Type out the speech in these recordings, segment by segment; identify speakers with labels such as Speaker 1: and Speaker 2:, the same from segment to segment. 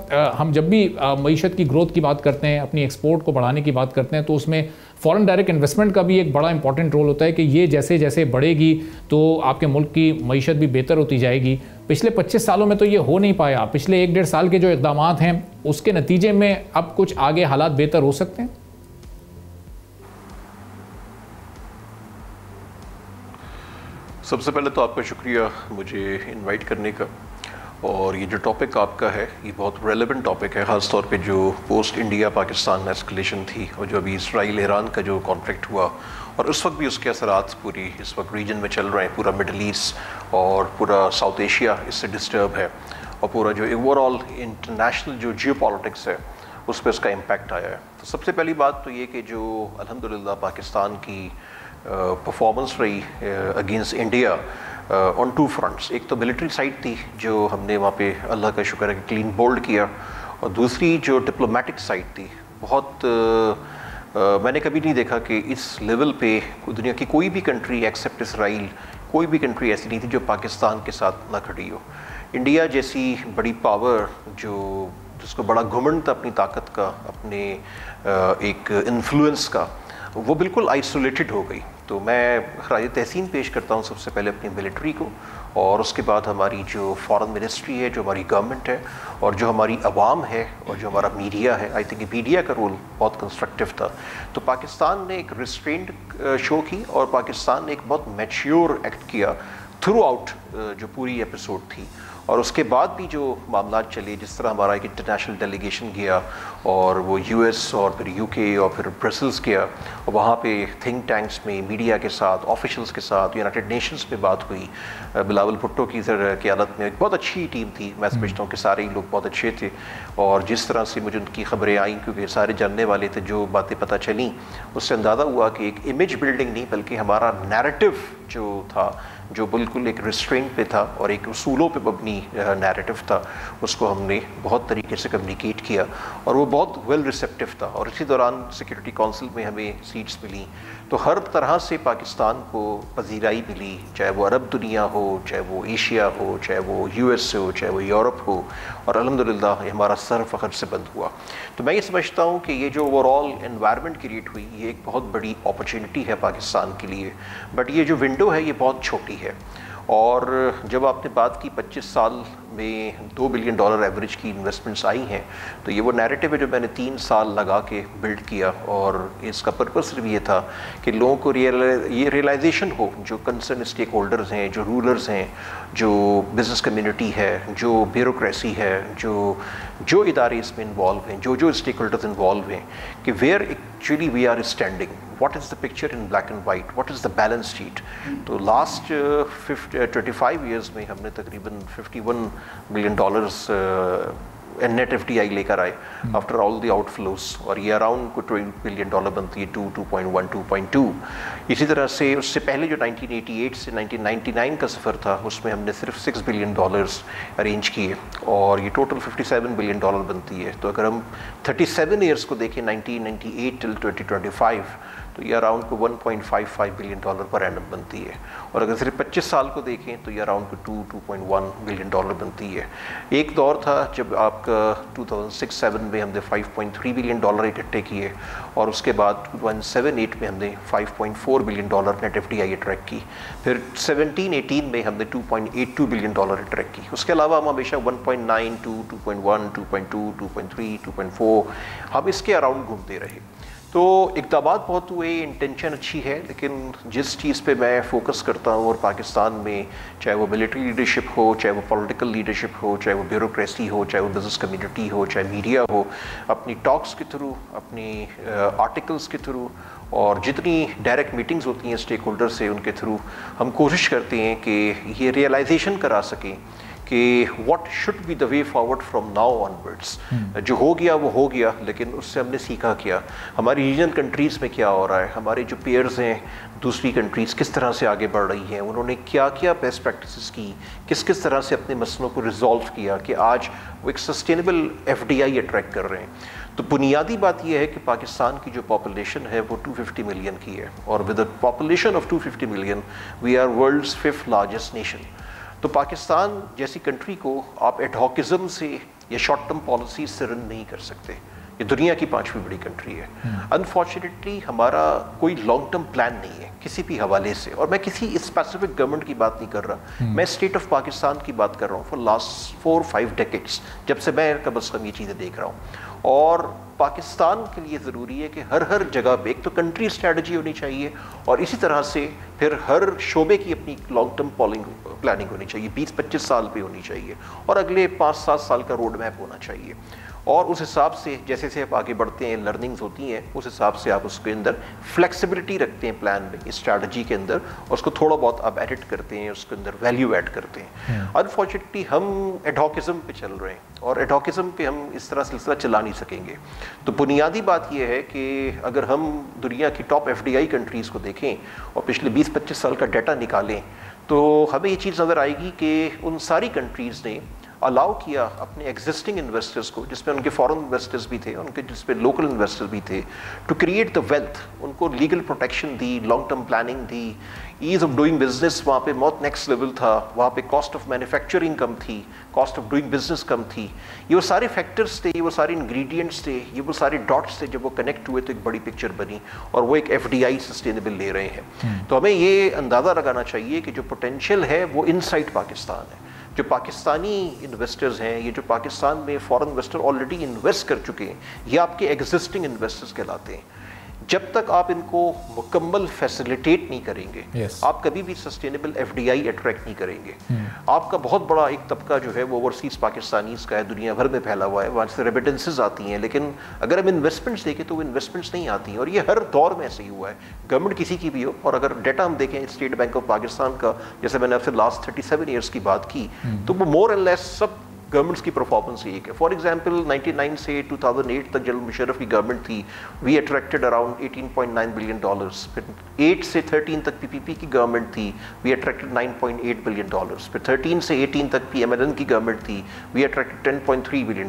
Speaker 1: ہم جب بھی معیشت کی گروتھ کی بات کرتے ہیں، اپنی ایکسپورٹ کو بڑھانے کی بات کرتے ہیں، تو اس میں فورن ڈائریکٹ انویسٹمنٹ کا بھی ایک بڑا امپورٹنٹ رول ہوتا ہے کہ یہ جیسے جیسے بڑھے گی تو آپ کے ملک کی معیشت بھی بہتر ہوتی جائے گی۔ پچھلے 25 سالوں میں تو یہ ہو نہیں پایا۔ پچھلے 1-1.5 سال کے جو اقدامات ہیں اس کے نتیجے میں اب کچھ آگے حالات بہتر ہو سکتے ہیں؟
Speaker 2: سب سے پہلے تو آپ کا شکریہ مجھے انوائٹ کرنے کا، اور یہ جو ٹاپک آپ کا ہے یہ بہت ریلیونٹ ٹاپک ہے، خاص طور پہ جو پوسٹ انڈیا پاکستان ایسکلیشن تھی اور جو ابھی اسرائیل ایران کا جو کانفلکٹ ہوا، اور اس وقت بھی اس کے اثرات پوری اس وقت ریجن میں چل رہے ہیں۔ پورا مڈل ایسٹ اور پورا ساؤتھ ایشیا اس سے ڈسٹرب ہے، اور پورا جو اوور آل انٹرنیشنل جو جیو پالیٹکس ہے اس پہ اس کا امپیکٹ آیا ہے۔ تو سب سے پہلی بات تو یہ کہ جو الحمدللہ پاکستان کی پرفارمنس رہی اگینسٹ انڈیا آن 2 فرنٹس، ایک تو ملٹری سائٹ تھی جو ہم نے وہاں پہ اللہ کا شکر ہے کہ کلین بولڈ کیا، اور دوسری جو ڈپلومیٹک سائٹ تھی بہت میں نے کبھی نہیں دیکھا کہ اس لیول پہ دنیا کی کوئی بھی کنٹری ایکسیپٹ اسرائیل، کوئی بھی کنٹری ایسی نہیں تھی جو پاکستان کے ساتھ نہ کھڑی ہو۔ انڈیا جیسی بڑی پاور جس کو بڑا گھمنڈ تھا اپنی طاقت کا، اپنے ایک انفلوئنس کا، وہ بالکل آئسولیٹڈ ہو گئی۔ تو میں خراج تحسین پیش کرتا ہوں سب سے پہلے اپنی ملٹری کو، اور اس کے بعد ہماری جو فارن منسٹری ہے، جو ہماری گورنمنٹ ہے، اور جو ہماری عوام ہے، اور جو ہمارا میڈیا ہے۔ آئی تھنک میڈیا کا رول بہت کنسٹرکٹیو تھا۔ تو پاکستان نے ایک ریسٹرینٹ شو کی، اور پاکستان نے ایک بہت میچیور ایکٹ کیا تھرو آؤٹ جو پوری ایپیسوڈ تھی۔ اور اس کے بعد بھی جو معاملات چلے، جس طرح ہمارا ایک انٹرنیشنل ڈیلیگیشن گیا، اور وہ یو ایس اور پھر یو کے اور پھر برسلز گیا، اور وہاں پہ تھنک ٹینکس میں میڈیا کے ساتھ، آفیشلز کے ساتھ، یونائٹڈ نیشنز پہ بات ہوئی۔ بلاول بھٹو کی قیادت میں ایک بہت اچھی ٹیم تھی، میں سمجھتا ہوں کہ سارے ہی لوگ بہت اچھے تھے، اور جس طرح سے مجھے ان کی خبریں آئیں، کیونکہ سارے جاننے والے تھے، جو باتیں پتہ چلیں اس سے اندازہ ہوا کہ ایک امیج بلڈنگ نہیں بلکہ ہمارا نیریٹو جو تھا، جو بالکل ایک ریسٹرینٹ پہ تھا اور ایک اصولوں پہ مبنی نیریٹو تھا، اس کو ہم نے بہت طریقے سے کمیونیکیٹ کیا، اور وہ بہت ویل ریسیپٹیو تھا۔ اور اسی دوران سیکورٹی کونسل میں ہمیں سیٹس ملیں، تو ہر طرح سے پاکستان کو پذیرائی ملی، چاہے وہ عرب دنیا ہو، چاہے وہ ایشیا ہو، چاہے وہ یو ایس سے ہو، چاہے وہ یورپ ہو، اور الحمدللہ ہمارا سر فخر سے بند ہوا۔ تو میں یہ سمجھتا ہوں کہ یہ جو اوور آل انوائرمنٹ کریٹ ہوئی، یہ ایک بہت بڑی اپرچونٹی ہے پاکستان کے لیے، بٹ یہ جو ونڈو ہے یہ بہت چھوٹی ہے۔ اور جب آپ نے بات کی 25 سال میں $2 بلین ایوریج کی انویسٹمنٹس آئی ہیں، تو یہ وہ نیریٹو ہے جو میں نے 3 سال لگا کے بلڈ کیا، اور اس کا پرپس صرف یہ تھا کہ لوگوں کو یہ ریئلائزیشن ہو، جو کنسرن اسٹیک ہولڈرز ہیں، جو رولرز ہیں، جو بزنس کمیونٹی ہے، جو بیوروکریسی ہے، جو ادارے اس میں انوالو ہیں، جو اسٹیک ہولڈرز انوالو ہیں، کہ where actually we are standing, what is the picture in black and white, what is the balance sheet. تو لاسٹ 25 ایئرز میں ہم نے تقریباً $51 billion net F D I لے کر آئے آفٹر آل دی آؤٹ فلوز، اور یہ اراؤنڈ کو $20 بلین بنتی ہے، 2.1 2.2۔ اسی طرح سے اس سے پہلے جو 1988 سے 1999 کا سفر تھا، اس میں ہم نے صرف $6 بلین ارینج کیے، اور یہ ٹوٹل $57 بلین بنتی ہے۔ تو اگر ہم 37 ایئرس کو دیکھیں 1998 ٹل 2025، تو یہ اراؤنڈ کو $1.55 بلین پر اینم بنتی ہے، اور اگر صرف 25 سال کو دیکھیں تو یہ اراؤنڈ کو 2.1 بلین بنتی ہے۔ ایک دور تھا جب آپ کا 2006-07 میں ہم نے $5.3 بلین اکٹھے کیے، اور اس کے بعد 2007-08 میں ہم نے $5.4 billion net F D I attract کی، پھر 17-18 میں ہم نے $2.82 بلین اٹریکٹ کی۔ اس کے علاوہ ہم ہمیشہ 1.9 2.1 2.2 2.3 2.4 ہم اس کے اراؤنڈ گھومتے رہے۔ تو اقدامات بہت ہوئے، انٹینشن اچھی ہے، لیکن جس چیز پہ میں فوکس کرتا ہوں، اور پاکستان میں چاہے وہ ملٹری لیڈرشپ ہو، چاہے وہ پولیٹیکل لیڈرشپ ہو، چاہے وہ بیوروکریسی ہو، چاہے وہ بزنس کمیونٹی ہو، چاہے میڈیا ہو، اپنی ٹاکس کے تھرو، اپنی آرٹیکلز کے تھرو، اور جتنی ڈائریکٹ میٹنگز ہوتی ہیں اسٹیک ہولڈر سے، ان کے تھرو ہم کوشش کرتے ہیں کہ یہ ریئلائزیشن کرا سکیں کہ what should be the way forward from now onwards. جو ہو گیا وہ ہو گیا، لیکن اس سے ہم نے سیکھا کیا، ہماری ریجنل کنٹریز میں کیا ہو رہا ہے، ہمارے جو پیئرز ہیں دوسری کنٹریز کس طرح سے آگے بڑھ رہی ہیں، انہوں نے کیا کیا بیسٹ پریکٹسز کی، کس طرح سے اپنے مسئلوں کو ریزالو کیا کہ آج وہ ایک sustainable F D I attract کر رہے ہیں۔ تو بنیادی بات یہ ہے کہ پاکستان کی جو پاپولیشن ہے وہ 250 ملین کی ہے، اور with a population of 250 million we are world's 5th largest nation. تو پاکستان جیسی کنٹری کو آپ ایڈہاکزم سے یا شارٹ ٹرم پالیسی سے رن نہیں کر سکتے. یہ دنیا کی 5ویں بڑی کنٹری ہے. انفارچونیٹلی ہمارا کوئی لانگ ٹرم پلان نہیں ہے کسی بھی حوالے سے, اور میں کسی اسپیسیفک گورنمنٹ کی بات نہیں کر رہا, میں اسٹیٹ آف پاکستان کی بات کر رہا ہوں فار لاسٹ 4-5 ڈیکیڈس, جب سے میں کم از کم یہ چیزیں دیکھ رہا ہوں. اور پاکستان کے لیے ضروری ہے کہ ہر جگہ پہ ایک تو کنٹری اسٹریٹجی ہونی چاہیے, اور اسی طرح سے پھر ہر شعبے کی اپنی لانگ ٹرم پلاننگ ہونی چاہیے, 20-25 سال پہ ہونی چاہیے, اور اگلے 5-7 سال کا روڈ میپ ہونا چاہیے. اور اس حساب سے جیسے سے آپ آگے بڑھتے ہیں, لرننگز ہوتی ہیں, اس حساب سے آپ اس کے اندر فلیکسیبلٹی رکھتے ہیں پلان میں, اسٹریٹجی کے اندر, اور اس کو تھوڑا بہت آپ ایڈٹ کرتے ہیں, اس کے اندر ویلیو ایڈ کرتے ہیں. انفارچونیٹلی ہم ایڈہاکزم پہ چل رہے ہیں, اور ایڈہاکزم پہ ہم اس طرح سلسلہ چلا نہیں سکیں گے. تو بنیادی بات یہ ہے کہ اگر ہم دنیا کی ٹاپ FDI کنٹریز کو دیکھیں اور پچھلے 20-25 سال کا ڈیٹا نکالیں, تو ہمیں یہ چیز نظر آئے گی کہ ان ساری کنٹریز نے الاؤ کیا اپنے ایگزسٹنگ انویسٹرز کو, جس میں ان کے فورن انویسٹرز بھی تھے, ان کے جس میں لوکل انویسٹرز بھی تھے, ٹو کریٹ دا ویلتھ. ان کو legal protection the, long term planning the, as of doing business وہاں پہ بہت نیکسٹ لیول تھا, وہاں پہ کاسٹ آف مینوفیکچرنگ کم تھی, کاسٹ آف ڈوئنگ بزنس کم تھی. یہ وہ سارے فیکٹرز تھے, یہ وہ سارے انگریڈینٹس تھے, یہ وہ سارے ڈاٹس تھے, جب وہ کنیکٹ ہوئے تو ایک بڑی پکچر بنی, اور وہ ایک FDI سسٹینیبل لے رہے ہیں. تو ہمیں یہ اندازہ لگانا چاہیے کہ جو پوٹینشیل ہے وہ ان سائڈ پاکستان ہے. جو پاکستانی انویسٹرز ہیں, یہ جو پاکستان میں فورن انویسٹر آلریڈی انویسٹ کر چکے ہیں, یہ آپ کے ایگزسٹنگ انویسٹرز کہلاتے ہیں. جب تک آپ ان کو مکمل فیسیلیٹیٹ نہیں کریں گے, آپ کبھی بھی سسٹینیبل FDI اٹریکٹ نہیں کریں گے. آپ کا بہت بڑا ایک طبقہ جو ہے وہ اوورسیز پاکستانیز کا ہے, دنیا بھر میں پھیلا ہوا ہے, وہاں سے ریمیٹنسز آتی ہیں, لیکن اگر ہم انویسٹمنٹس دیکھیں تو وہ انویسٹمنٹس نہیں آتی ہیں. اور یہ ہر دور میں ایسے ہی ہوا ہے, گورنمنٹ کسی کی بھی ہو. اور اگر ڈیٹا ہم دیکھیں اسٹیٹ بینک آف پاکستان کا, جیسے میں نے آپ سے لاسٹ 37 ایئرس کی بات کی, تو وہ more and less sub governments کی پرفارمنس ایک ہے. فار ایگزامپل 99 سے 2008 تک جنرل مشرف کی گورنمنٹ تھی, وی اٹریکٹڈ اراؤنڈ $18.9 بلین. پھر 8 سے 13 تک PPP کی گورنمنٹ تھی, وی اٹریکٹڈ $9.8 بلین. پھر 13 سے 18 تک PMLN کی گورنمنٹ تھی, وی اٹریکٹڈ $10.3 بلین.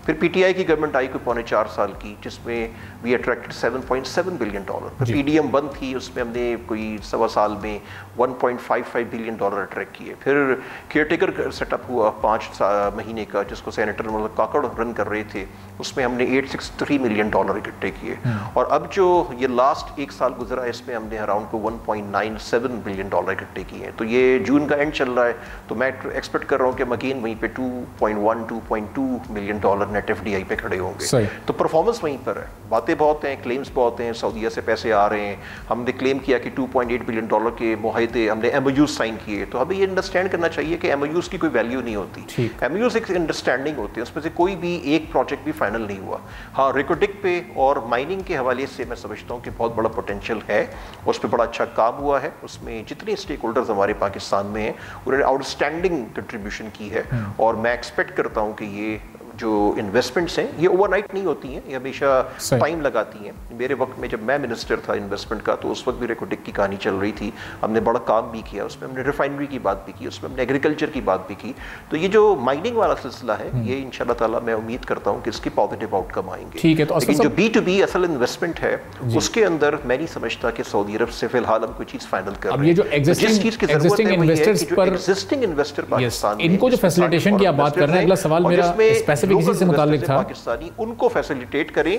Speaker 2: پھر PTI کی گورنمنٹ آئی کوئی 4.25 سال کی, جس میں وی اٹریکٹڈ $7.7 بلین. پھر PDM بند تھی, اس میں ہم نے کوئی 1.25 سال میں $1.55 بلین اٹریکٹ کیے. پھر کیئر ٹیکر سیٹ اپ ہوا 5 مہینے کا, جس کو سینیٹر کاکڑ رن کر رہے تھے, اس میں ہم نے $863 ملین اکٹھے کیے. اور اب جو یہ لاسٹ 1 سال گزرا ہے, اس میں ہم نے اراؤنڈ کو $1.97 بلین اکٹھے کیے ہیں. تو یہ جون کا اینڈ چل رہا ہے, تو میں ایکسپیکٹ کر رہا ہوں کہ مگین وہیں پہ $2.2 ملین نیٹ FDI پہ کھڑے ہوں گے. تو پرفارمنس وہیں پر ہے. باتیں بہت ہیں, کلیمز بہت ہیں, سعودیہ سے پیسے آ رہے ہیں, ہم نے کلیم کیا کہ $2.8 بلین کے معاہدے, ہم نے MOUs سائن کیے. تو ہمیں یہ انڈرسٹینڈ کرنا چاہیے کہ MOUs کی کوئی ویلیو نہیں ہوتی. MOUs ایک انڈرسٹینڈنگ ہوتی ہے, اس میں سے کوئی بھی ایک پروجیکٹ بھی فائنل نہیں ہوا. ہاں ریکوڈک پہ اور مائننگ کے حوالے سے میں سمجھتا ہوں کہ بہت بڑا پوٹینشیل ہے, اس پہ بڑا اچھا کام ہوا ہے. اس میں جتنے اسٹیک ہولڈرز ہمارے پاکستان میں ہیں, انہوں نے آؤٹ اسٹینڈنگ کنٹریبیوشن کی ہے. اور میں ایکسپیکٹ کرتا ہوں کہ یہ جو انویسٹمنٹس ہیں یہ اوور نائٹ نہیں ہوتی ہیں, یہ ہمیشہ ٹائم لگاتی ہیں. میرے وقت میں جب میں منسٹر تھا انویسٹمنٹ کا, تو اس وقت بھی ریکوڈک کی کہانی چل رہی تھی, ہم نے بڑا کام بھی کیا, اس میں ہم نے ریفائنری کی بات بھی کی, اس میں ہم نے ایگریکلچر کی بات بھی کی. تو یہ جو مائننگ والا سلسلہ ہے, یہ انشاءاللہ تعالیٰ میں امید کرتا ہوں کہ اس کی پازیٹیو آؤٹ کم آئیں گے. لیکن جو B2B اصل انویسٹمنٹ ہے, اس کے اندر میں نہیں سمجھتا کہ سعودی عرب سے فی الحال ہم کوئی چیز فائنل کر رہے ہیں. جس چیز کی ضرورت ہے وہ یہ ہے کہ جو ایگزسٹنگ انویسٹر پاکستان میں,
Speaker 1: ان کو جو فیسیلیٹیشن کی آپ بات کر رہے ہیں, اگلا سوال میرا اسپیسیفک اسی سے متعلق تھا,
Speaker 2: پاکستانی ان کو فیسیلیٹیٹ کریں.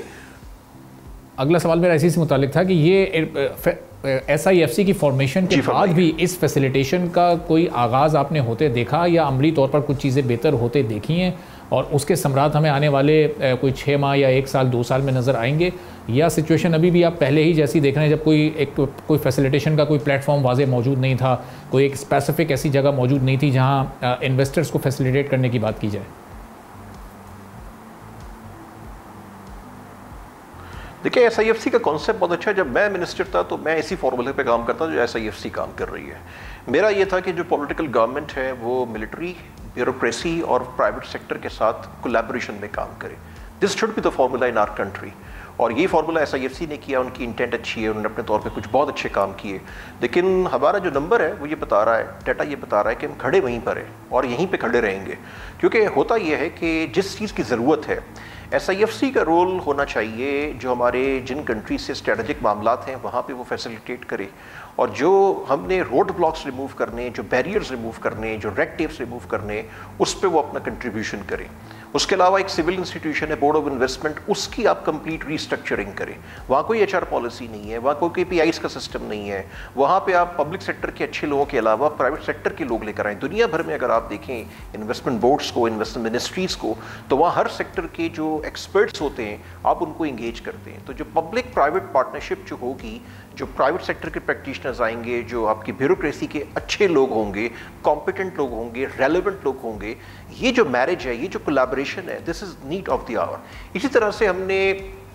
Speaker 1: اگلا سوال میرا اسی سے متعلق تھا کہ یہ SIFC کی فارمیشن کے بعد بھی اس فیسیلیٹیشن کا کوئی آغاز آپ نے ہوتے دیکھا, یا عملی طور پر کچھ چیزیں بہتر ہوتے دیکھی ہیں, اور اس کے ثمرات ہمیں آنے والے کوئی 6 ماہ یا 1 سال 2 سال میں نظر آئیں گے, یا سچویشن ابھی بھی آپ پہلے ہی جیسی دیکھ رہے ہیں, جب کوئی فیسیلیٹیشن کا کوئی پلیٹ فارم واضح موجود نہیں تھا, کوئی ایک اسپیسیفک ایسی جگہ موجود نہیں تھی جہاں انویسٹرز کو فیسیلیٹیٹ کرنے کی بات کی جائے؟
Speaker 2: دیکھیں SIFC کا کانسیپٹ بہت اچھا ہے. جب میں منسٹر تھا تو میں اسی فارمولے پہ کام کرتا جو SIFC کام کر رہی ہے. میرا یہ تھا کہ جو پولیٹیکل گورنمنٹ ہے وہ ملٹری, بیوروکریسی اور پرائیویٹ سیکٹر کے ساتھ کولیبریشن میں کام کرے. This should be the formula in our country. اور یہ فارمولا SIFC نے کیا, ان کی انٹینٹ اچھی ہے, انہوں نے اپنے طور پہ کچھ بہت اچھے کام کیے. لیکن ہمارا جو نمبر ہے وہ یہ بتا رہا ہے, ڈیٹا یہ بتا رہا ہے کہ ہم کھڑے وہیں پر ہیں اور یہیں پہ کھڑے رہیں گے. کیونکہ ہوتا یہ ہے کہ جس چیز کی ضرورت ہے, SIFC کا رول ہونا چاہیے جو ہمارے جن کنٹریز سے اسٹریٹجک معاملات ہیں وہاں پہ وہ فیسیلیٹیٹ کرے, اور جو ہم نے روڈ بلاکس ریموو کرنے, جو بیریئرز ریموو کرنے, جو ریڈ ٹیپس ریموو کرنے, اس پہ وہ اپنا کنٹریبیوشن کرے. اس کے علاوہ ایک سول انسٹیٹیوشن ہے بورڈ آف انویسٹمنٹ, اس کی آپ کمپلیٹ ریسٹرکچرنگ کریں. وہاں کوئی ایچ آر پالیسی نہیں ہے, وہاں کوئی KPIs کا سسٹم نہیں ہے. وہاں پہ آپ پبلک سیکٹر کے اچھے لوگوں کے علاوہ پرائیویٹ سیکٹر کے لوگ لے کر آئیں. دنیا بھر میں اگر آپ دیکھیں انویسٹمنٹ بورڈس کو, انویسٹمنٹ منسٹریز کو, تو وہاں ہر سیکٹر کے جو ایکسپرٹس ہوتے ہیں آپ ان کو انگیج کرتے ہیں. تو جو پبلک پرائیویٹ پارٹنرشپ جو ہوگی, جو پرائیویٹ سیکٹر کے پریکٹیشنرز آئیں گے, جو آپ کی بیوروکریسی کے اچھے لوگ ہوں گے, کمپیٹنٹ لوگ ہوں گے, ریلیونٹ لوگ ہوں گے, یہ جو میرج ہے, یہ جو کولیبریشن ہے, دس از نیڈ آف دی آور. اسی طرح سے ہم نے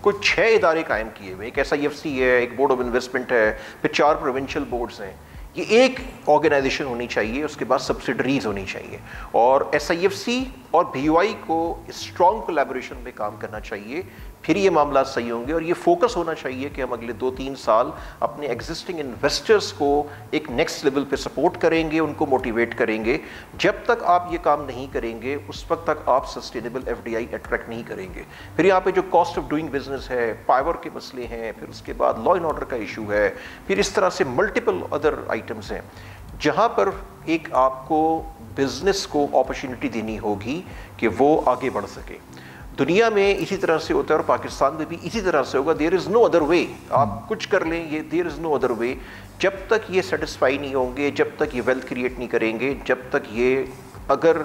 Speaker 2: کوئی 6 ادارے قائم کیے ہوئے. ایک SIFC ہے, ایک بورڈ آف انویسٹمنٹ ہے, پھر 4 پروونشل بورڈز ہیں. یہ ایک آرگنائزیشن ہونی چاہیے, اس کے بعد سبسڈریز ہونی چاہیے, اور SIFC اور BOI کو اسٹرانگ کولیبریشن میں کام کرنا چاہیے. پھر یہ معاملات صحیح ہوں گے. اور یہ فوکس ہونا چاہیے کہ ہم اگلے 2-3 سال اپنے ایگزسٹنگ انویسٹرز کو ایک نیکسٹ لیول پہ سپورٹ کریں گے, ان کو موٹیویٹ کریں گے. جب تک آپ یہ کام نہیں کریں گے اس وقت تک آپ سسٹینیبل FDI اٹریکٹ نہیں کریں گے. پھر یہاں پہ جو کاسٹ آف ڈوئنگ بزنس ہے, پاور کے مسئلے ہیں, پھر اس کے بعد لا اینڈ آرڈر کا ایشو ہے, پھر اس طرح سے ملٹیپل ادر آئٹمس ہیں جہاں پر ایک آپ کو بزنس کو اپرچونٹی دینی ہوگی کہ وہ آگے بڑھ سکے. دنیا میں اسی طرح سے ہوتا ہے اور پاکستان میں بھی اسی طرح سے ہوگا. دیر از نو ادر وے. آپ کچھ کر لیں, یہ دیر از نو ادر وے. جب تک یہ سیٹسفائی نہیں ہوں گے, جب تک یہ ویلتھ کریٹ نہیں کریں گے, جب تک یہ اگر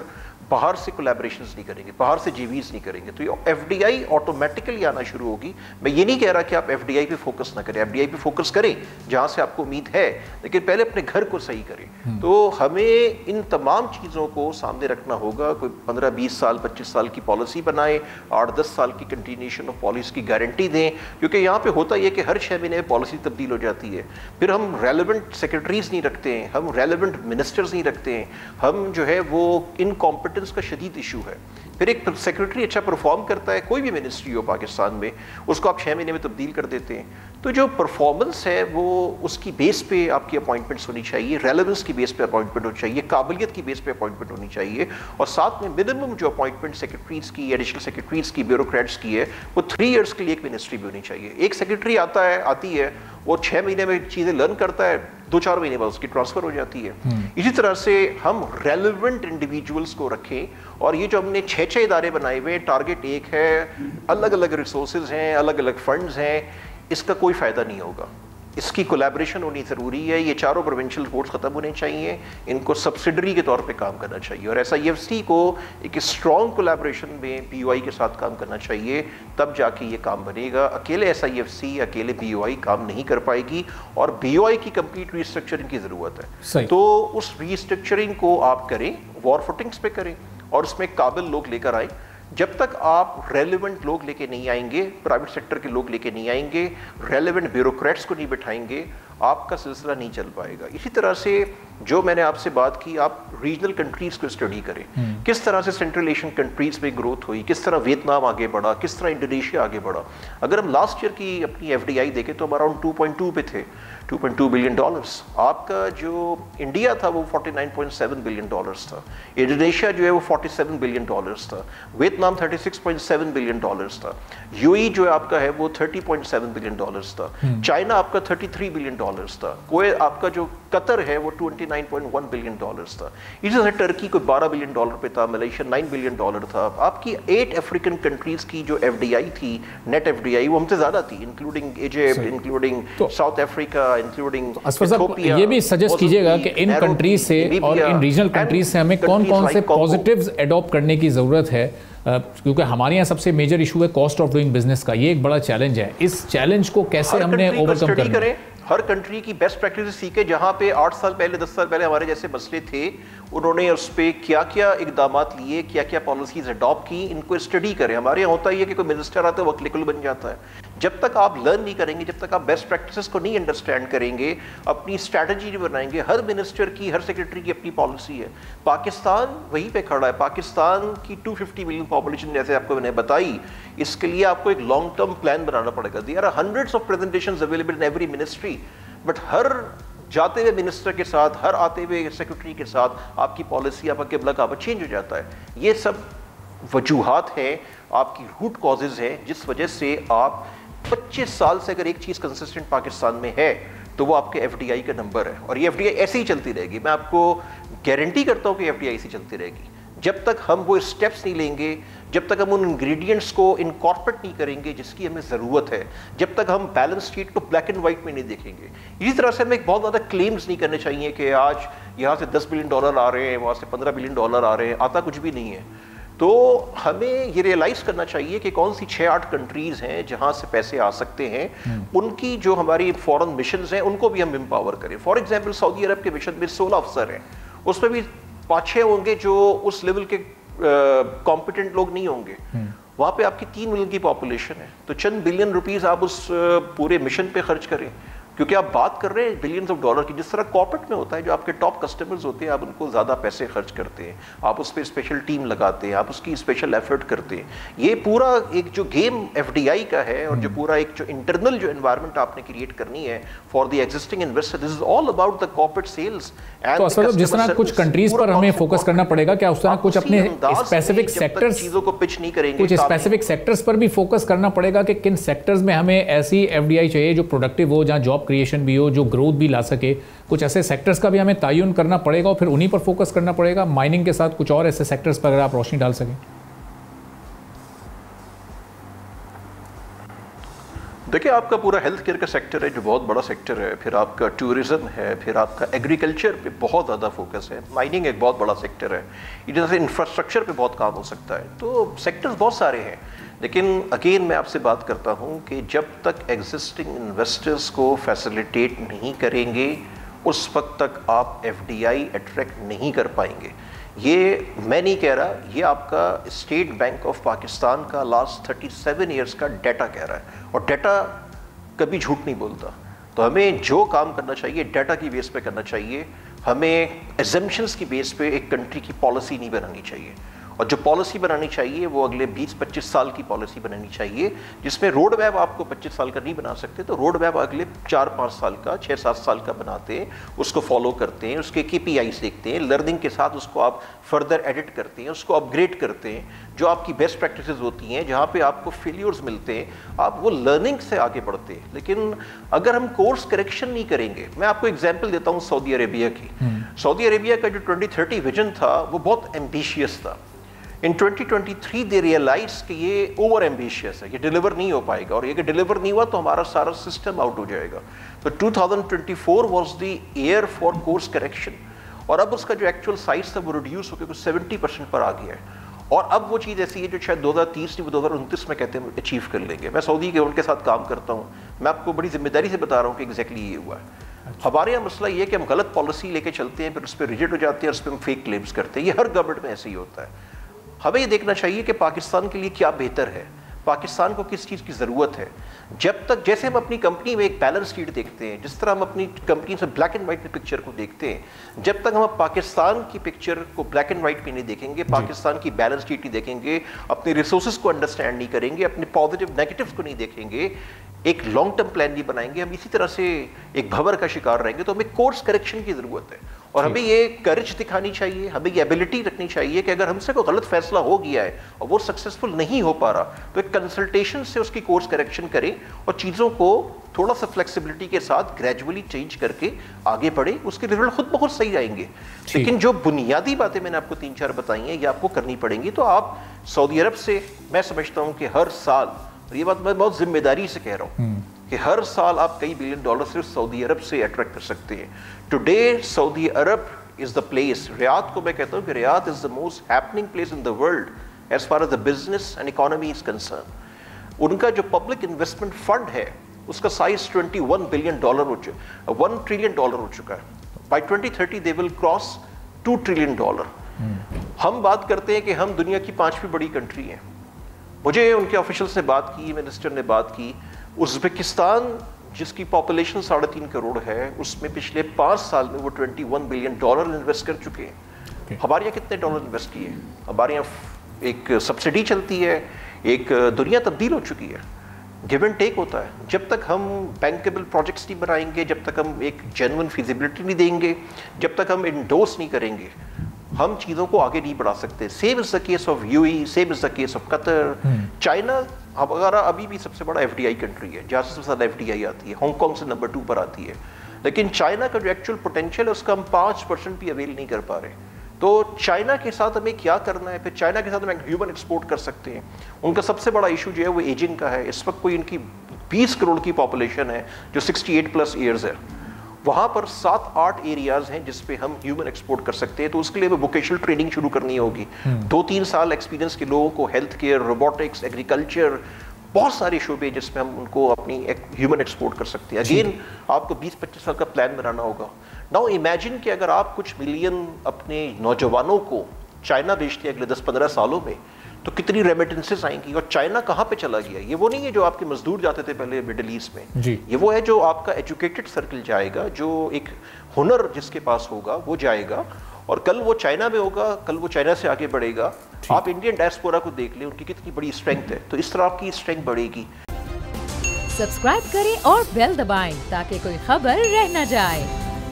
Speaker 2: باہر سے کولیبریشنز نہیں کریں گے, باہر سے GVs نہیں کریں گے, تو یہ FDI آٹومیٹیکلی آنا شروع ہوگی. میں یہ نہیں کہہ رہا کہ آپ FDI پہ فوکس نہ کریں, FDI پہ فوکس کریں جہاں سے آپ کو امید ہے, لیکن پہلے اپنے گھر کو صحیح کریں. تو ہمیں ان تمام چیزوں کو سامنے رکھنا ہوگا. کوئی 15-20 سال 25 سال کی پالیسی بنائیں, 8-10 سال کی کنٹینیوشن آف پالیسی کی گارنٹی دیں, کیونکہ یہاں پہ ہوتا یہ کہ ہر 6 مہینے میں پالیسی تبدیل ہو جاتی ہے. پھر ہم ریلیونٹ سیکرٹریز نہیں رکھتے ہیں, ہم ریلیونٹ منسٹرز نہیں رکھتے ہیں, ہم جو ہے وہ انکمپیٹنس کا شدید ایشو ہے. پھر ایک سیکرٹری اچھا پرفارم کرتا ہے, کوئی بھی منسٹری ہو پاکستان میں, اس کو آپ 6 مہینے میں تبدیل کر دیتے ہیں. تو جو پرفارمنس ہے وہ اس کی بیس پہ آپ کی اپوائنٹمنٹس ہونی چاہیے, ریلیونس کی بیس پہ اپوائنٹمنٹ ہونی چاہیے, قابلیت کی بیس پہ اپوائنٹمنٹ ہونی چاہیے, اور ساتھ میں منیمم جو اپوائنٹمنٹ سیکرٹریز کی, ایڈیشنل سیکرٹریز کی, بیوروکریٹس کی ہے, وہ 3 ایئرس کے لیے ایک منسٹری بھی ہونی چاہیے. ایک سیکرٹری آتی ہے, وہ 6 مہینے میں چیزیں لرن کرتا ہے, 2-4 مہینے بعد اس کی ٹرانسفر ہو جاتی ہے. اسی طرح سے ہم ریلیونٹ انڈیویجولس کو رکھیں. اور یہ جو ہم نے 6 ادارے بنائے ہوئے, ٹارگٹ ایک ہے, الگ الگ ریسورسز ہیں, الگ الگ فنڈز ہیں, اس کا کوئی فائدہ نہیں ہوگا. اس کی کولیبریشن ہونی ضروری ہے. یہ 4 پروونشل بورڈز ختم ہونے چاہیے, ان کو سبسڈری کے طور پہ کام کرنا چاہیے, اور SIFC کو ایک اسٹرانگ کولیبریشن میں BOI کے ساتھ کام کرنا چاہیے, تب جا کے یہ کام بنے گا. اکیلے SIFC, اکیلے BOI کام نہیں کر پائے گی, اور BOI کی کمپلیٹ ریسٹرکچرنگ کی ضرورت ہے. تو اس ریسٹرکچرنگ کو آپ کریں, وار فوٹنگز پہ کریں, اور اس میں قابل لوگ لے کر آئیں. جب تک آپ ریلیونٹ لوگ لے کے نہیں آئیں گے, پرائیویٹ سیکٹر کے لوگ لے کے نہیں آئیں گے, ریلیونٹ بیوروکریٹس کو نہیں بٹھائیں گے, آپ کا سلسلہ نہیں چل پائے گا. اسی طرح سے جو میں نے آپ سے بات کی, آپ ریجنل کنٹریز کو اسٹڈی کریں, کس طرح سے سینٹرل ایشین کنٹریز میں گروتھ ہوئی, کس طرح ویتنام آگے بڑھا, کس طرح انڈونیشیا آگے بڑھا. اگر ہم لاسٹ ایئر کی اپنی FDI دیکھیں تو ہم اراؤنڈ 2.2 پہ تھے, $2.2 بلین. آپ کا جو انڈیا تھا وہ $49.7 بلین تھا, انڈونیشیا جو ہے وہ $47 بلین تھا, ویتنام $36.7 بلین تھا, UAE جو آپ کا ہے وہ $30.7 بلین تھا, چائنا آپ کا $33 بلین تھا, کویت آپ کا جو قطر ہے وہ $29.1 بلین تھا, اسی طرح ٹرکی کو $12 بلین پہ تھا, ملیشیا $9 بلین تھا. آپ کی 8 افریقن کنٹریز کی جو FDI تھی, نیٹ FDI, وہ ہم سے زیادہ تھی, including Egypt, including South Africa,
Speaker 1: یہ بھی سجیسٹ کیجئے گا کہ ان کنٹریز سے اور ان ریجنل کنٹریز سے ہمیں کون کون سے پازیٹیوز ایڈاپٹ کرنے کی ضرورت ہے, کیونکہ ہمارے یہاں سب سے میجر ایشو ہے کاسٹ آف ڈوئنگ بزنس کا. یہ ایک بڑا چیلنج ہے. اس چیلنج کو کیسے ہم نے اوورکم کرنا ہے؟
Speaker 2: ہر کنٹری کی بیسٹ پریکٹسز سیکھے. جہاں پہ 8 سال پہلے 10 سال پہلے ہمارے جیسے مسئلے تھے, انہوں نے اس پہ کیا کیا اقدامات لیے, کیا کیا پالیسیز اڈاپٹ کی, ان کو اسٹڈی کریں. ہمارے یہاں ہوتا ہی ہے کہ کوئی منسٹر آتا ہے وہ کلکل بن جاتا ہے. جب تک آپ لرن نہیں کریں گے, جب تک آپ بیسٹ پریکٹسز کو نہیں انڈرسٹینڈ کریں گے, اپنی اسٹریٹجی نہیں بنائیں گے. ہر منسٹر کی, ہر سیکرٹری کی اپنی پالیسی ہے. پاکستان وہیں پہ کھڑا ہے. پاکستان کی 250 ملین پاپولیشن جیسے آپ کو میں نے بتائی, اس کے لیے آپ کو ایک لانگ ٹرم پلان بنانا پڑے گا. There are hundreds of presentations available in every ministry, but ہر جاتے ہوئے منسٹر کے ساتھ, ہر آتے ہوئے سیکرٹری کے ساتھ آپ کی پالیسی, آپ کا قبلہ کعبہ چینج ہو جاتا ہے. یہ سب وجوہات ہیں, آپ کی روٹ کازز ہیں, جس وجہ سے آپ 25 سال سے اگر ایک چیز کنسسٹنٹ پاکستان میں ہے تو وہ آپ کے FDI کا نمبر ہے, اور یہ FDI ایسے ہی چلتی رہے گی. میں آپ کو گارنٹی کرتا ہوں کہ FDI ایسے ہی چلتی رہے گی جب تک ہم وہ اسٹیپس نہیں لیں گے جب تک ہم ان انگریڈینٹس کو انکارپوریٹ نہیں کریں گے جس کی ہمیں ضرورت ہے, جب تک ہم بیلنس شیٹ کو بلیک اینڈ وائٹ میں نہیں دیکھیں گے. اسی طرح سے ہمیں بہت زیادہ کلیمز نہیں کرنے چاہیے کہ آج یہاں سے $10 بلین آ رہے ہیں, وہاں سے $15 بلین آ رہے ہیں, آتا کچھ بھی نہیں ہے. تو ہمیں یہ ریئلائز کرنا چاہیے کہ کون سی 6-8 کنٹریز ہیں جہاں سے پیسے آ سکتے ہیں, ان کی جو ہماری فورن مشنز ہیں ان کو بھی ہم امپاور کریں. فار ایگزامپل سعودی عرب کے مشن میں 16 افسر ہیں, اس میں بھی 5-6 ہوں گے جو اس لیول کے کمپیٹنٹ لوگ نہیں ہوں گے. وہاں پہ آپ کی 3 ملین کی پاپولیشن ہے, تو چند بلین روپیز آپ اس پورے مشن پہ خرچ کریں, کیونکہ آپ بات کر رہے ہیں بلینز آف ڈالر کی. جس طرح کارپوریٹ میں ہوتا ہے جو آپ کے ٹاپ کسٹمرز ہوتے ہیں آپ ان کو زیادہ پیسے خرچ کرتے ہیں, آپ اس پہ اسپیشل ٹیم لگاتے ہیں, آپ اس کی اسپیشل ایفرٹ کرتے ہیں. یہ پورا ایک جو گیم ایف ڈی آئی کا ہے اور جو پورا ایک جو انٹرنل جو انوائرمنٹ آپ نے کریٹ کرنی ہے for the existing investor, this is all about the corporate sales.
Speaker 1: تو اصل جس طرح کچھ کنٹریز پر ہمیں فوکس کرنا پڑے گا, کیا اس طرح کچھ اپنے اسپیسیفک سیکٹرز
Speaker 2: چیزوں کو پچ نہیں کریں گے,
Speaker 1: کچھ اسپیسیفک سیکٹرز پر بھی فوکس کرنا پڑے گا کہ کن سیکٹرز میں ہمیں ایسی ایف ڈی آئی چاہیے جو پروڈکٹیو ہو, جہاں جاب کریشن بھی ہو, جو گروتھ بھی لا سکے. کچھ ایسے سیکٹرز کا بھی ہمیں تعین کرنا پڑے گا اور پھر انہی پر فوکس کرنا پڑے گا. مائننگ کے ساتھ کچھ اور ایسے سیکٹرز پر اگر آپ روشنی ڈال سکیں.
Speaker 2: دیکھیں آپ کا پورا ہیلتھ کیئر کا سیکٹر ہے جو بہت بڑا سیکٹر ہے, پھر آپ کا ٹورزم ہے, پھر آپ کا ایگریکلچر پہ بہت زیادہ فوکس ہے, مائننگ ایک بہت بڑا سیکٹر ہے, اسی طرح سے انفراسٹرکچر پہ بہت کام ہو سکتا ہے. تو سیکٹرز بہت سارے ہیں, لیکن اگین میں آپ سے بات کرتا ہوں کہ جب تک ایگزسٹنگ انویسٹرز کو فیسیلیٹیٹ نہیں کریں گے اس وقت تک آپ ایف ڈی آئی اٹریکٹ نہیں کر پائیں گے. یہ میں نہیں کہہ رہا, یہ آپ کا اسٹیٹ بینک آف پاکستان کا لاسٹ 37 ایئرس کا ڈیٹا کہہ رہا ہے, اور ڈیٹا کبھی جھوٹ نہیں بولتا. تو ہمیں جو کام کرنا چاہیے ڈیٹا کی بیس پہ کرنا چاہیے, ہمیں ایزمپشنس کی بیس پہ ایک کنٹری کی پالیسی نہیں بنانی چاہیے. اور جو پالیسی بنانی چاہیے وہ اگلے 20-25 سال کی پالیسی بنانی چاہیے, جس میں روڈ میپ آپ کو 25 سال کا نہیں بنا سکتے, تو روڈ میپ اگلے 4-5 سال کا 6-7 سال کا بناتے ہیں, اس کو فالو کرتے ہیں, اس کے KPIs دیکھتے ہیں, لرننگ کے ساتھ اس کو آپ فردر ایڈٹ کرتے ہیں, اس کو اپ گریڈ کرتے ہیں. جو آپ کی بیسٹ پریکٹسز ہوتی ہیں, جہاں پہ آپ کو فیلیورز ملتے ہیں, آپ وہ لرننگ سے آگے بڑھتے ہیں. لیکن اگر ہم کورس کریکشن نہیں کریں گے, میں آپ کو ایگزامپل دیتا ہوں سعودی عربیہ کی. سعودی عربیہ کا جو 2030 ویژن تھا وہ بہت ایمبیشیس تھا. ان 2023 دے ریئلائز کہ یہ اوور ایمبیشیس ہے, یہ ڈیلیور نہیں ہو پائے گا, اور یہ کہ ڈیلیور نہیں ہوا تو ہمارا سارا سسٹم آؤٹ ہو جائے گا. تو 2024 was the year for course correction, اور اب اس کا جو ایکچوئل سائز تھا وہ ریڈیوس ہو کے 70% پر آ گیا ہے. اور اب وہ چیز ایسی ہے جو شاید 2030 نہیں 2029 میں کہتے ہیں اچیو کر لیں گے. میں سعودی گورنمنٹ کے ساتھ کام کرتا ہوں, میں آپ کو بڑی ذمہ داری سے بتا رہا ہوں کہ ایگزیکٹلی یہ ہوا ہے. ہمارے یہاں مسئلہ یہ ہے کہ ہم غلط پالیسی لے کے چلتے ہیں, پھر اس پہ ریجیکٹ ہو جاتے ہیں, اور اس پہ ہم فیک کلیمز کرتے ہیں. یہ ہر گورنمنٹ میں ایسے ہی ہوتا ہے. ہمیں یہ دیکھنا چاہیے کہ پاکستان کے لیے کیا بہتر ہے, پاکستان کو کس چیز کی ضرورت ہے. جب تک جیسے ہم اپنی کمپنی میں ایک بیلنس شیٹ دیکھتے ہیں, جس طرح ہم اپنی کمپنی سے بلیک اینڈ وائٹ میں پکچر کو دیکھتے ہیں, جب تک ہم پاکستان کی پکچر کو بلیک اینڈ وائٹ میں نہیں دیکھیں گے, پاکستان کی بیلنس شیٹ نہیں دیکھیں گے, اپنے ریسورسز کو انڈرسٹینڈ نہیں کریں گے, اپنے پازیٹیو نیگیٹیوز کو نہیں دیکھیں گے, ایک لانگ ٹرم پلان نہیں بنائیں گے, ہم اسی طرح سے ایک بھور کا شکار رہیں گے. تو ہمیں کورس کریکشن کی ضرورت ہے, اور ہمیں یہ کرج دکھانی چاہیے, ہمیں یہ ایبلٹی رکھنی چاہیے کہ اگر ہم سے کوئی غلط فیصلہ ہو گیا ہے اور وہ سکسیزفل نہیں ہو پا رہا, تو ایک کنسلٹیشن سے اس کی کورس کریکشن کریں اور چیزوں کو تھوڑا سا فلیکسیبلٹی کے ساتھ گریجولی چینج کر کے آگے بڑھیں. اس کے رزلٹ خود بخود صحیح آئیں گے. لیکن جو بنیادی باتیں میں نے آپ کو 3-4 بتائی ہیں یہ آپ کو کرنی پڑیں گی. تو آپ سعودی عرب سے, میں سمجھتا ہوں کہ ہر سال, اور یہ بات میں بہت ذمہ داری سے کہہ رہا ہوں, کہ ہر سال آپ کئی بلین ڈالر صرف سعودی عرب سے اٹریکٹ کر سکتے ہیں. Today Saudi Arab is the place. ریاض کو میں کہتا ہوں کہ ریاض is the most happening place in the world as far as the business and economy is concerned. ان کا جو پبلک انویسٹمنٹ فنڈ ہے اس کا سائز $21 بلین ہو چکا, $1 ٹریلین ہو چکا ہے. By 2030 they will cross $2 trillion. ہم بات کرتے ہیں کہ ہم دنیا کی 5ویں بڑی کنٹری ہیں. مجھے ان کے آفیشل سے بات کی, منسٹر نے بات کی, ازبکستان جس کی پاپولیشن 3.5 کروڑ ہے, اس میں پچھلے 5 سال میں وہ $21 بلین انویسٹ کر چکے ہیں. ہمارے یہاں کتنے ڈالر انویسٹ کیے؟ ہمارے یہاں ایک سبسڈی چلتی ہے, ایک دنیا تبدیل ہو چکی ہے, گیو اینڈ ٹیک ہوتا ہے. جب تک ہم بینکیبل پروجیکٹس نہیں بنائیں گے, جب تک ہم ایک جینوئن فیزیبلٹی نہیں دیں گے, جب تک ہم انڈورس نہیں کریں گے, ہم چیزوں کو آگے نہیں بڑھا سکتے. Same is the case of UAE, same is the case of Qatar. China وغیرہ ابھی بھی سب سے بڑا FDI کنٹری ہے, جہاں سے سب سے زیادہ FDI آتی ہے. ہانگ کانگ سے نمبر 2 پر آتی ہے. لیکن چائنا کا جو ایکچوئل پوٹینشیل ہے اس کا ہم 5% بھی اویل نہیں کر پا رہے. تو چائنا کے ساتھ ہمیں کیا کرنا ہے, پھر چائنا کے ساتھ ہم ہیومن ایکسپورٹ کر سکتے ہیں. ان کا سب سے بڑا ایشو جو ہے وہ ایجنگ کا ہے. اس وقت کوئی ان کی 20 کروڑ کی پاپولیشن ہے جو 68+ ایئرز ہے. وہاں پر 7-8 ایریاز ہیں جس پہ ہم ہیومن ایکسپورٹ کر سکتے ہیں. تو اس کے لیے ووکیشنل ٹریننگ شروع کرنی ہوگی. 2-3 سال ایکسپیرینس کے لوگوں کو ہیلتھ کیئر, روبوٹکس, ایگریکلچر, بہت سارے شعبے جس میں ہم ان کو اپنی ہیومن ایکسپورٹ کر سکتے ہیں. اگین آپ کو 20-25 سال کا پلان بنانا ہوگا. ناؤ امیجن کہ اگر آپ کچھ ملین اپنے نوجوانوں کو چائنا بھیجتے ہیں اگلے 10-15 سالوں میں, تو کتنی ریمیٹنسز آئیں گی. اور چائنا کہاں پہ چلا گیا؟ یہ وہ نہیں ہے جو آپ کے مزدور جاتے تھے پہلے مڈل ایسٹ میں, یہ وہ ہے جو آپ کا ایجوکیٹڈ سرکل جائے گا, جو ایک ہنر جس کے پاس ہوگا وہ جائے گا, اور کل وہ چائنا میں ہوگا, کل وہ چائنا سے آگے بڑھے گا. آپ انڈین ڈائسپورا کو دیکھ لیں, ان کی کتنی بڑی اسٹرینتھ ہے. تو اس طرح آپ کی اسٹرینتھ بڑھے گی.
Speaker 3: سبسکرائب کریں اور بیل دبائیں تاکہ کوئی خبر رہ نہ جائے.